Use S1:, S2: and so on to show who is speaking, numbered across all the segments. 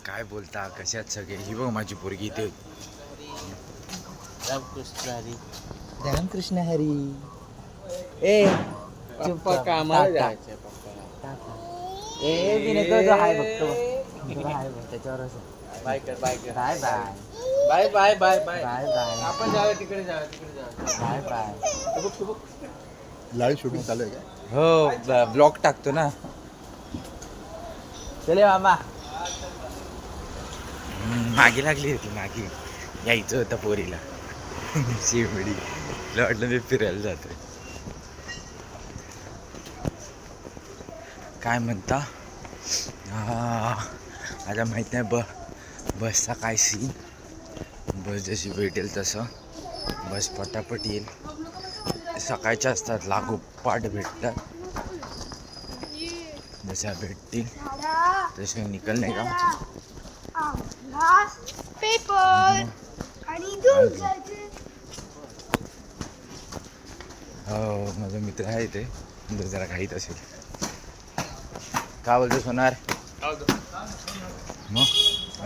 S1: काय बोलता कशात सगळे ही बघ माझी पोरगी इथे.
S2: रामकृष्ण हरी.
S1: रामकृष्ण हरी. ए
S2: पप्पा कामाला जायचे पप्पा.
S1: ए विनय तो हाय बघतो हाय बघ त्याच्यावर
S2: बाय कर बाय कर.
S1: Bye bye
S2: bye bye bye bye
S1: bye bye
S2: आपण जाऊया तिकडे जाऊया
S1: बाय बाय.
S2: बघ
S3: लाईव्ह शूटिंग चालू आहे का?
S1: हो ब्लॉग टाकतो ना. चले मामा. मागे लागली होती मागे यायचं होतं पोरीला शिवडी. तिला वाटलं मी फिरायला जातोय. काय म्हणता आता माहीत नाही बसचा काय सीन. बस जशी भेटेल तसं बस पटापट येईल. सकाळच्या असतात लागोपाठ भेटतात. जशा भेटतील तसे निकलणे का
S4: पेपर आणि
S1: हो माझा मित्र आहे ते जरा घाईत असेल. का बोलतो सोनार मग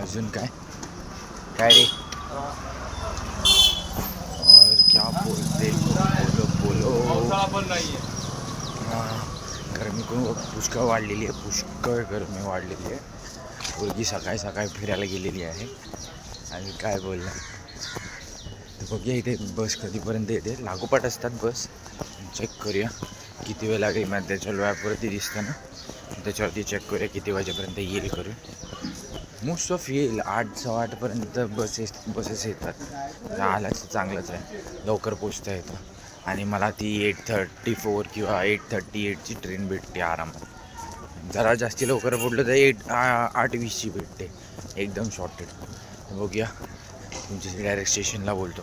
S1: अजून काय काय रे. और क्या बोलते बोलो गरमी पुष्कळ वाढलेली आहे. पुष्कळ गरमी वाढलेली आहे. पोरगी सकाळी सकाळी फिरायला गेलेली आहे. आणि काय बोलणार तर बघूया इथे बस कधीपर्यंत येते. लागोपाठ असतात बस. चेक करूया किती वेळ लागेल. मग त्याच्या ॲपवरती दिसतं ना त्याच्यावरती चेक करूया किती वाजेपर्यंत येईल करू. मोस्ट ऑफ येईल 8-8:15 बसेस येतात. आला तर चांगलंच आहे. लवकर पोचता येतं. आणि मला ती 8:34 किंवा 8:38ची ट्रेन भेटते आरामात. जरा जास्ती लवकर पडलं तर 8:20ची भेटते एकदम शॉर्टेड. बघूया तुमच्या डायरेक्ट स्टेशनला बोलतो.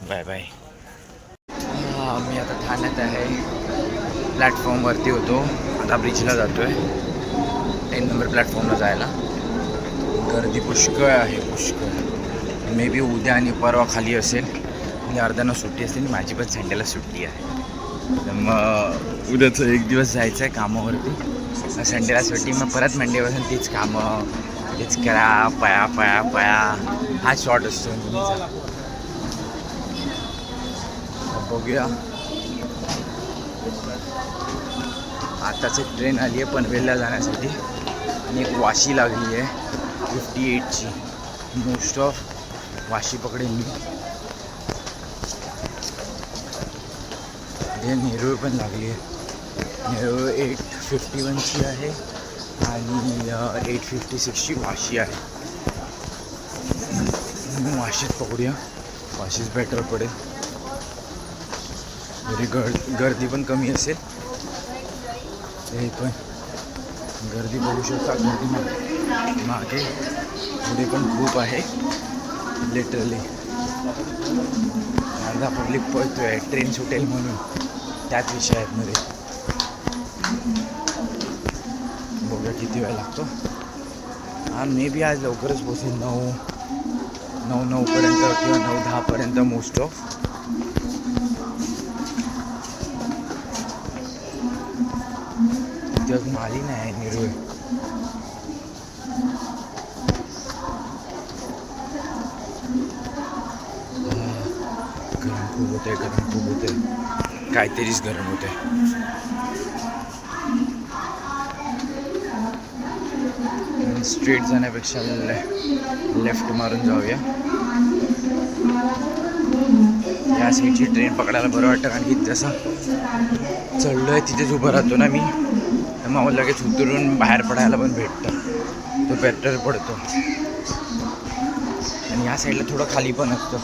S1: Bye bye. मी आता ठाण्यात आहे. प्लॅटफॉर्मवरती होतो. आता ब्रिजला जातो आहे 10 नंबर प्लॅटफॉर्मला जायला. गर्दी पुष्कळ आहे पुष्कळ. मे बी उद्या आणि परवा खाली असेल. म्हणजे अर्ध्यानं सुट्टी असेल. माझी पण संडेला सुट्टी आहे. तर मग उद्याचं एक दिवस जायचं आहे कामावरती. संडेला सुट्टी. मग परत मंडेपासून तीच कामं तेच करा पया पया पया. हा शॉर्ट असतो. बघूया आताच एक ट्रेन आली आहे पनवेलला जाण्यासाठी. आणि एक वाशी लागली आहे 58ची. मोस्ट ऑफ वाशी पकडेल मी. हे नेरूळ पण लागली आहे. नेरूळ 8:51ची आहे आणि 8:56ची वाशी आहे. वाशीत पकडूया. वाशीच बेटर पडेल. तरी गर्दी पण कमी असेल. हे पण गर्दी बघू शकता. गर्दी मागे पुढे पण खूप आहे. लिटरली अर्धा पब्लिक पळतोय ट्रेन सुटेल म्हणून. त्याच विषयामध्ये बघूया किती वेळ लागतो. मे बी आज लवकरच पोचेल. 9:पर्यंत किंवा 9:10पर्यंत मोस्ट ऑफ. अजून आली नाही नेरूळ. गरम खूप होते गरम खूप होते. काहीतरीच गरम होते. स्ट्रेट जाण्यापेक्षा लेफ्ट मारून जाऊया. या साईडची ट्रेन पकडायला बरं वाटतं. कारण की जसं चढलो आहे तिथेच उभं राहतो ना मी. तर मग लगेच उतरून बाहेर पडायला पण भेटतं. तो बेटर पडतो. आणि या साईडला थोडं खाली पण असतं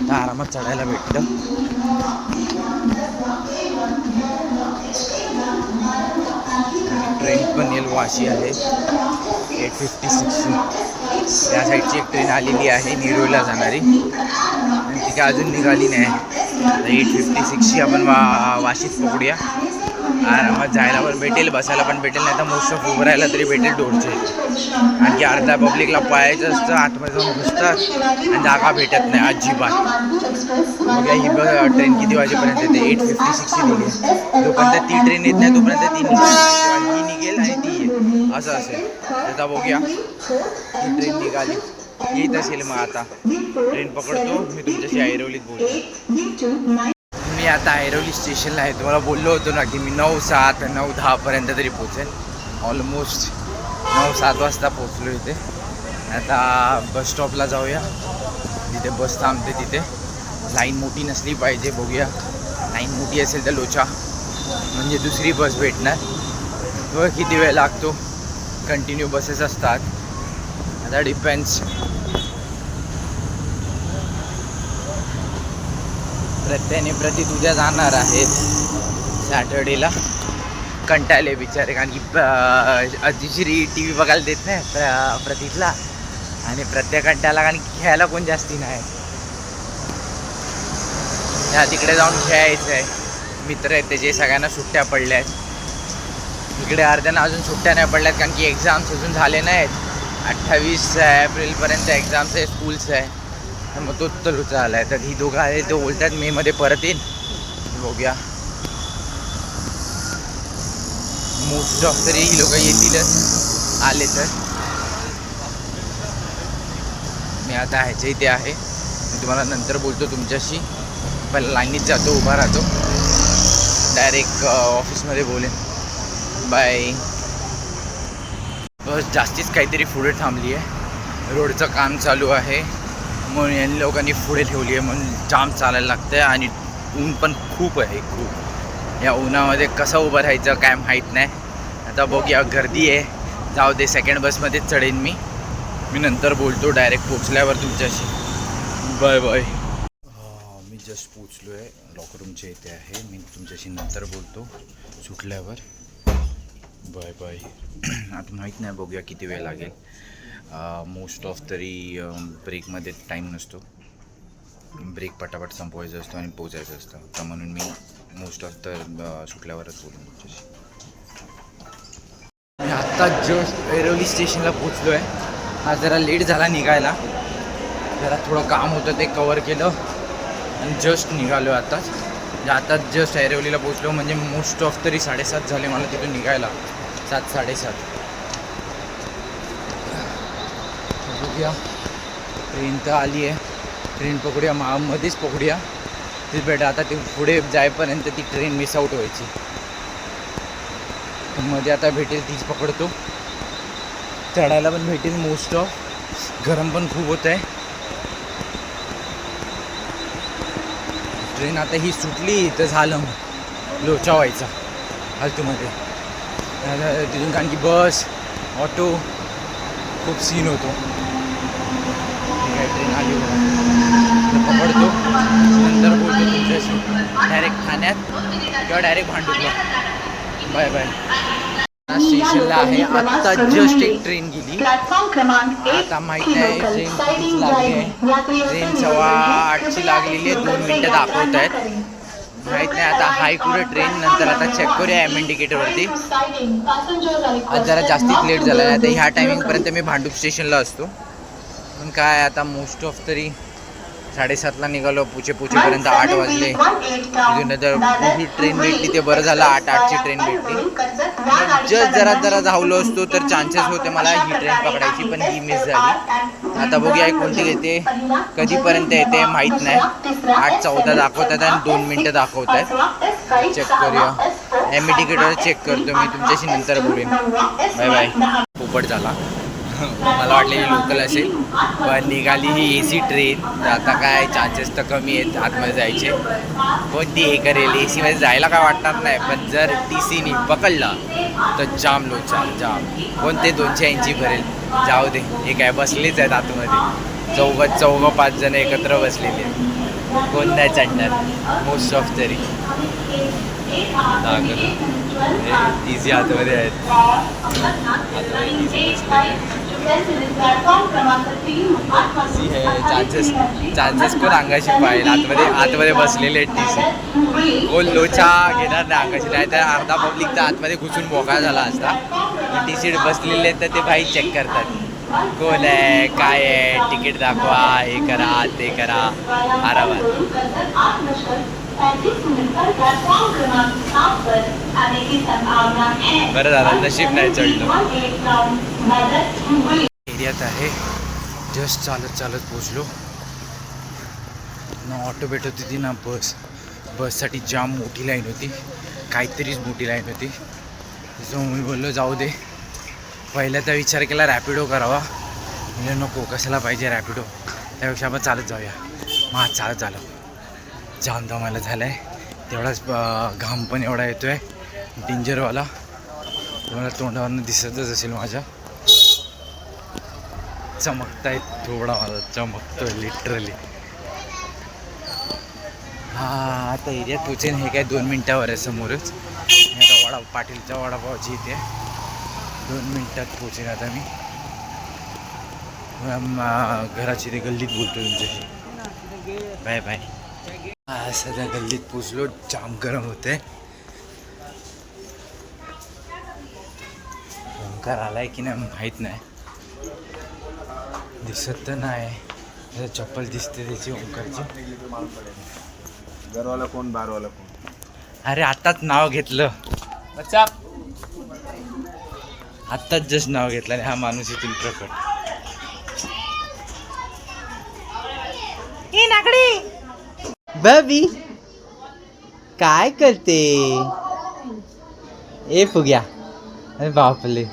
S1: तर आरामात चढायला भेटतं. ट्रेन पण येईल वाशी आहे 8:56ची. त्या साईडची एक ट्रेन आलेली आहे नेरूळला जाणारी. आणि ती काय अजून निघाली नाही. 8:56ची आपण वाशीत पकडूया. आरामात जायला पण भेटेल. बसायला पण भेटेल. नाही तर मोस्ट ऑफ उभं राहायला तरी भेटेल डोरचे. आणखी अर्धा पब्लिकला पळायचं असतं. आतमध्ये जाऊन घुसतात आणि जागा भेटत नाही अजिबात. मग ही ट्रेन किती वाजेपर्यंत येते. 8:56ची निघेल. जोपर्यंत ती ट्रेन येत नाही तोपर्यंत ती निघेल. ही निघेल आणि ती येईल. असं असेल. आता बघूया ही ट्रेन निघाली, येत असेल. मग आता ट्रेन पकडतो मी, तुमच्याशी ऐरोलीत बोलतो. मी आता ऐरोली स्टेशनला आहे. तुम्हाला बोललो होतो ना की मी 9, 7, 9, 10पर्यंत तरी पोचेन. ऑलमोस्ट 9, 7 वाजता पोचलो इथे. आता बस स्टॉपला जाऊया, तिथे बस थांबते. तिथे लाईन मोठी नसली पाहिजे, बघूया. लाईन मोठी असेल तर लोचा म्हणजे दुसरी बस भेटणार. बघ किती वेळ लागतो, कंटिन्यू बसेस असतात. आता डिपेंड्स. प्रति उद्या जाणार आहेत सॅटर्डेला. कंटाळले बिचारे, कारण की अतिश्री टी व्ही बघायला देत नाही प्रतीकला, आणि प्रत्येक कंटाळला, कारण की खेळायला कोण जास्ती नाही. त्या तिकडे जाऊन खेळायचं आहे. मित्र आहेत त्याचे, सगळ्यांना सुट्ट्या पडल्या आहेत. इकडे अर्ध्यांना अजून सुट्ट्या नाही पडल्यात, कारण की एक्झाम्स अजून झाले नाहीत. 28 एप्रिलपर्यंत एक्झाम्स आहे, स्कूल्स आहे. तर मग तो चालू आला आहे. तर ही दोघं आहे, ते बोलतात मेमध्ये परत येईल. बघूया, मोस्ट ऑफ तरी ही लोक येतीलच, आले तर. मी आता ह्याच्या इथे आहे, मी तुम्हाला नंतर बोलतो तुमच्याशी. पण लाईनीत जातो, उभा राहतो, डायरेक्ट ऑफिसमध्ये बोलेन. बाय. बस जास्तीच काहीतरी पुढे थांबली आहे, रोडचं काम चालू आहे म्हणून यांनी लोकांनी पुढे ठेवली आहे, म्हणून जाम चालायला लागतं आहे. आणि ऊन पण खूप आहे, खूप. या उन्हामध्ये कसं उभं राहायचं काय माहीत नाही. आता बघूया, गर्दी आहे. जाऊ दे, सेकंड बसमध्येच चढेन मी नंतर बोलतो डायरेक्ट पोचल्यावर तुमच्याशी. Bye bye. मी जस्ट पोचलो आहे, लॉकर रूमच्या इथे आहे. मी तुमच्याशी नंतर बोलतो सुटल्यावर. Bye bye. आता माहीत नाही, बघूया किती वेळ लागेल. मोस्ट ऑफ तरी ब्रेकमध्ये टाईम नसतो, ब्रेक पटापट संपवायचं असतो आणि पोचायचं असतं. तर म्हणून मी मोस्ट ऑफ तर सुटल्यावरच बोलून तुमच्याशी. मी आत्ता जस्ट ऐरोली स्टेशनला पोचलो आहे. आज जरा लेट झाला निघायला, जरा थोडं काम होतं ते कवर केलं आणि जस्ट निघालो आताच. आता जस्ट ऐरोलीला पोचलो, म्हणजे मोस्ट ऑफ तरी 7:30 झाले मला तिथून निघायला. 7, 7:30. बघूया, ट्रेन तर आली आहे. ट्रेन पकडूया, मध्येच पकडूया. ती बेटा आता ती पुढे जाईपर्यंत ती ट्रेन मिस आऊट व्हायची. मध्ये आता भेटेल तीच पकडतो. चढायला पण भेटेल मोस्ट ऑफ. गरम पण खूप होत आहे. ट्रेन आता ही सुटली तर झालं, लोचा व्हायचा फालतूमध्ये. तिथून कारण की बस, ऑटो खूप सीन होतो. ठीक आहे, ट्रेन आली पकडतो, नंतर बोलतो तुमच्याशी. डायरेक्ट ठाण्यात किंवा डायरेक्ट भांडुपला. Bye bye. स्टेशनला आहे. आत्ता जस्ट एक ट्रेन गेली. आता माहीत नाही ट्रेन कितीच लागली आहे. ट्रेन 8:15ची लागलेली आहे. 2 मिनटं दाखवत आहेत. माहीत नाही आता हाय कुठे ट्रेन. नंतर आता चेक करूया एम इंडिकेटरवरती. आज जरा जास्तीच लेट झाला आहे. आता ह्या टायमिंगपर्यंत मी भांडूप स्टेशनला असतो. पण काय आता मोस्ट ऑफ तरी 7:30ला निघालो. पोचेपर्यंत 8 वाजले. तिथून नंतर कुठली ट्रेन भेटली ते बरं झालं. 8:08ची ट्रेन भेटली. जस्ट जरा धावलो असतो तर चान्सेस होते मला ही ट्रेन पकडायची, पण ही मिस झाली. आता बघूया कोणती येते, कधीपर्यंत येते माहीत नाही. 8:14 दाखवतात आणि 2 मिनटं दाखवत आहेत. चेक करूया, एम इंडिकेटर चेक करतो मी. तुमच्याशी नंतर बोलेन. Bye bye. पोपट झाला. मला वाटलं ही लोकल असेल, पण निघाली ही AC ट्रेन. तर आता काय चान्सेस तर कमी आहेत आतमध्ये जायचे. कोणती हे करेल, AC मध्ये जायला काय वाटणार नाही. पण जर TCनी पकडला तर जाम लोचा, जाम. कोणते 280 भरेल. जाऊ दे, हे काय बसलेच आहेत आतमध्ये. 4-5 जण एकत्र बसलेले. कोण नाही चढणार मोस्ट ऑफ तरी. इझी आतमध्ये आहेत. चान्सेस कोण अंगाशी पाहिजे. आतमध्ये बसलेले आहेत TC. कोण लोचा घेणार नाही अंगाशी, नाही तर अर्धा पब्लिक तर आतमध्ये घुसून मोकळा झाला असता. TC बसलेले आहेत तर ते भाई चेक करतात कोण आहे काय आहे, तिकीट दाखवा, हे करा ते करा. आरामात बरं झालं नशीब नाही चढलं. एरियात आहे जस्ट चालत चालत पोचलो ना. ऑटो भेटत होती ना बससाठी जाम मोठी लाईन होती, काहीतरीच मोठी लाईन होती. त्याच्यामुळे मी बोललो जाऊ दे. पहिला तर विचार केला रॅपिडो करावा, म्हणजे नको कशाला पाहिजे रॅपिडो, त्यापेक्षा आपण चालत जाऊया. मग आज चालत झालं. जाम दमायला झालं आहे. तेवढाच घाम पण एवढा येतो आहे डेंजरवाला. तुम्हाला तोंडावरनं दिसतच असेल माझ्या. चमकताय थोडा माझा, चमकतोय लिटरली. हां आता एरियात पोचेन. हे काय 2 मिनटावर आहे समोरच. आता पाटीलच्या वडापावची इथे 2 मिनटात पोचेन आता मी. घराची ते गल्लीत बोलतो तुमच्याशी. Bye bye. सध्या गल्लीत पोचलो. जाम गरम होते. ओंकार आलाय की नाही माहीत नाही, दिसत तर नाही. चप्पल दिसते त्याची ओंकारची.
S3: घरवाला कोण बारवाला कोण?
S1: अरे आत्ताच नाव घेतलं,
S2: बच्चा
S1: आत्ताच जस्ट नाव घेतलं आणि हा माणूस इथून प्रकट.
S5: ए नागडी बबी काय करते? ए फुग्या, अरे बापले